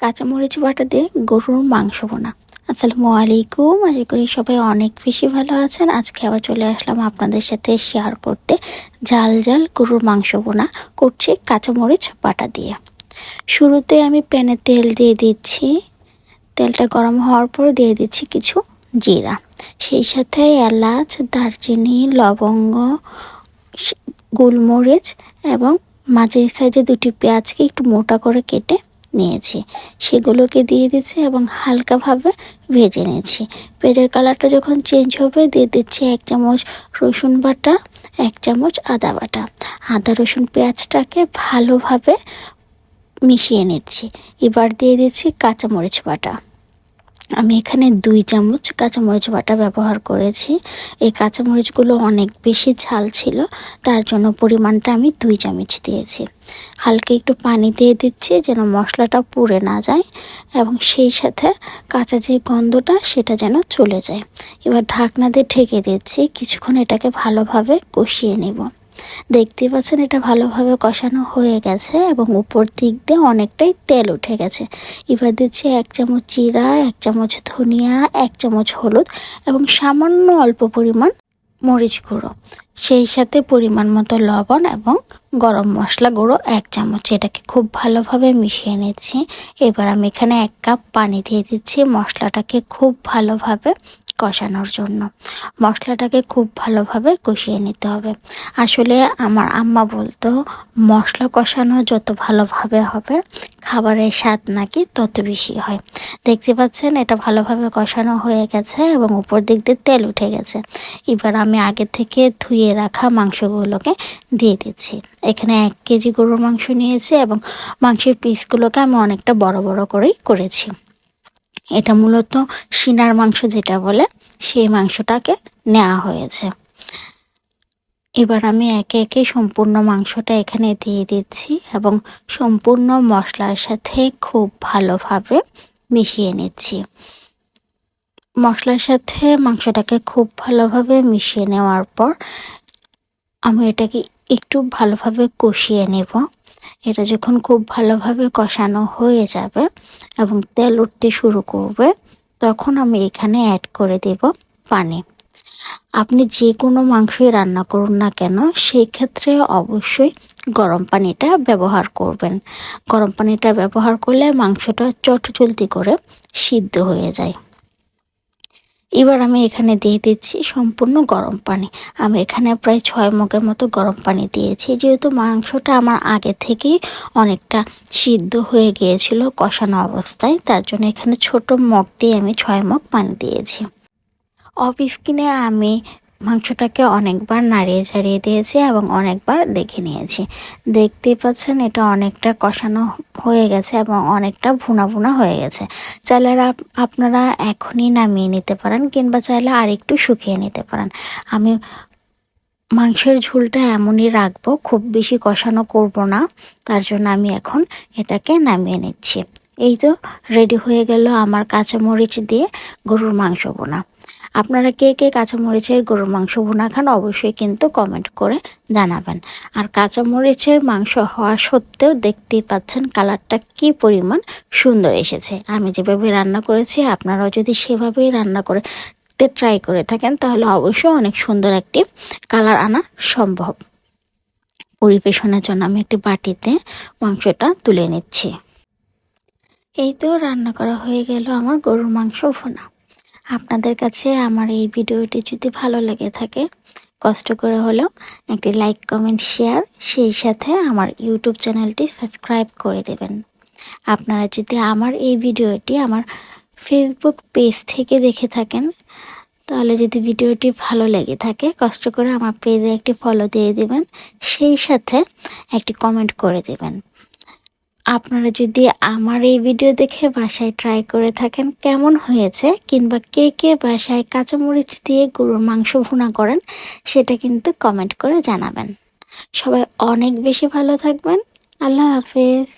কাঁচামরিচ বাটা দিয়ে গরুর মাংস বোনা। আসসালামু আলাইকুম, আশা করি সবাই অনেক বেশি ভালো আছেন। আজকে আবার চলে আসলাম আপনাদের সাথে শেয়ার করতে ঝাল ঝাল গরুর মাংস বোনা করছি কাঁচামরিচ বাটা দিয়ে। শুরুতে আমি প্যানে তেল দিয়ে দিচ্ছি। তেলটা গরম হওয়ার পর দিয়ে দিচ্ছি কিছু জিরা, সেই সাথে এলাচ, দারচিনি, লবঙ্গ, গোলমরিচ এবং মাঝারি সাইজে দুটি পেঁয়াজকে একটু মোটা করে কেটে নিয়েছি, সেগুলোকে দিয়ে দিচ্ছি এবং হালকাভাবে ভেজে নিয়েছি। পেঁয়াজের কালারটা যখন চেঞ্জ হবে দিয়ে দিচ্ছি 1 চামচ রসুন বাটা, 1 চামচ আদা বাটা। আদা রসুন পেঁয়াজটাকে ভালোভাবে মিশিয়ে নিচ্ছি। এবার দিয়ে দিচ্ছি কাঁচামরিচ বাটা। আমি এখানে 2 চামচ কাঁচামরিচ বাটা ব্যবহার করেছি। এই কাঁচামরিচগুলো অনেক বেশি ঝাল ছিল, তার জন্য পরিমাণটা আমি 2 চামচ দিয়েছি। হালকা একটু পানি দিয়ে দিচ্ছি যেন মশলাটা পুড়ে না যায় এবং সেই সাথে কাঁচা যে গন্ধটা সেটা যেন চলে যায়। এবার ঢাকনা দিয়ে ঢেকে দিচ্ছি, কিছুক্ষণ এটাকে ভালোভাবে কষিয়ে নেব। দেখতে পাচ্ছেন এটা ভালোভাবে কষানো হয়ে গেছে এবং উপর দিক দিয়ে অনেকটাই তেল উঠে গেছে। এবার দিচ্ছি 1 চামচ জিরা, 1 চামচ ধনিয়া, 1 চামচ হলুদ এবং সামান্য অল্প পরিমাণ মরিচ গুঁড়ো, সেই সাথে পরিমাণ মতো লবণ এবং গরম মশলা গুঁড়ো 1 চামচ। এটাকে খুব ভালোভাবে মিশিয়ে নিচ্ছি। এবার আমি এখানে 1 কাপ পানি দিয়ে দিচ্ছি মশলাটাকে খুব ভালোভাবে কষানোর জন্য। মশলাটাকে খুব ভালোভাবে কষিয়ে নিতে হবে। আসলে আমার আম্মা বলতো মশলা কষানো যত ভালোভাবে হবে খাবারের স্বাদ নাকি তত বেশি হয়। দেখতে পাচ্ছেন এটা ভালোভাবে কষানো হয়ে গেছে এবং উপর দিক দিয়ে তেল উঠে গেছে। এবার আমি আগে থেকে ধুয়ে রাখা মাংসগুলোকে দিয়ে দিচ্ছি। এখানে 1 কেজি গরুর মাংস নিয়েছি এবং মাংসের পিসগুলোকে আমি অনেকটা বড় বড় করেই করেছি। এটা মূলত সিনার মাংস যেটা বলে সেই মাংসটাকে নেওয়া হয়েছে। এবার আমি একে একে সম্পূর্ণ মাংসটা এখানে দিয়ে দিচ্ছি এবং সম্পূর্ণ মশলার সাথে খুব ভালোভাবে মিশিয়ে নিচ্ছি। মশলার সাথে মাংসটাকে খুব ভালোভাবে মিশিয়ে নেওয়ার পর আমি এটাকে একটু ভালোভাবে কষিয়ে নেব। এটা যখন খুব ভালোভাবে কষানো হয়ে যাবে এবং তেল উঠতে শুরু করবে তখন আমি এখানে অ্যাড করে দেব পানি। আপনি যে কোনো মাংসই রান্না করুন না কেন সেই ক্ষেত্রে অবশ্যই গরম পানিটা ব্যবহার করবেন। গরম পানিটা ব্যবহার করলে মাংসটা চটজলদি করে সিদ্ধ হয়ে যায়। এবার আমি এখানে দিয়ে দিচ্ছি সম্পূর্ণ গরম পানি। আমি এখানে প্রায় 6 মগের মতো গরম পানি দিয়েছি, যেহেতু মাংসটা আমার আগে থেকেই অনেকটা সিদ্ধ হয়ে গিয়েছিল কষানো অবস্থায়, তার জন্য এখানে ছোট মগ দিয়ে আমি 6 মগ পানি দিয়েছি। অফ স্ক্রিনে আমি মাংসটাকে অনেকবার নাড়িয়ে চাড়িয়ে দিয়েছি এবং অনেকবার দেখে নিয়েছি। দেখতেই পাচ্ছেন এটা অনেকটা কষানো হয়ে গেছে এবং অনেকটা ভুনা ভুনা হয়ে গেছে। চাইলে আপনারা এখনই নামিয়ে নিতে পারেন কিংবা চাইলে আর একটু শুকিয়ে নিতে পারেন। আমি মাংসের ঝোলটা এমনই রাখবো, খুব বেশি কষানো করব না, তার জন্য আমি এখন এটাকে নামিয়ে নিচ্ছি। এই তো রেডি হয়ে গেল আমার কাঁচামরিচ দিয়ে গরুর মাংস বোনা। আপনারা কে কে কাঁচামরিচের গরুর মাংস বোনা খান অবশ্যই কিন্তু কমেন্ট করে জানাবেন। আর কাঁচামরিচের মাংস হওয়া সত্ত্বেও দেখতেই পাচ্ছেন কালারটা কি পরিমাণ সুন্দর এসেছে। আমি যেভাবে রান্না করেছি আপনারাও যদি সেভাবেই রান্না করে ট্রাই করে থাকেন তাহলে অবশ্যই অনেক সুন্দর একটি কালার আনা সম্ভব। পরিবেশনের জন্য আমি একটি বাটিতে মাংসটা তুলে নিচ্ছি। এই তো রান্না করা হয়ে গেল আমার গরুর মাংস ভুনা। আপনাদের কাছে আমার এই ভিডিওটি যদি ভালো লেগে থাকে কষ্ট করে হলেও একটি লাইক, কমেন্ট, শেয়ার, সেই সাথে আমার ইউটিউব চ্যানেলটি সাবস্ক্রাইব করে দেবেন। আপনারা যদি আমার এই ভিডিওটি আমার ফেসবুক পেজ থেকে দেখে থাকেন তাহলে যদি ভিডিওটি ভালো লেগে থাকে কষ্ট করে আমার পেজে একটি ফলো দিয়ে দিবেন, সেই সাথে একটি কমেন্ট করে দেবেন। আপনারা যদি আমার এই ভিডিও দেখে বাসায় ট্রাই করে থাকেন কেমন হয়েছে কিংবা কে কে বাসায় কাঁচামরিচ দিয়ে গরুর মাংস ভুনা করেন সেটা কিন্তু কমেন্ট করে জানাবেন। সবাই অনেক বেশি ভালো থাকবেন। আল্লাহ হাফেজ।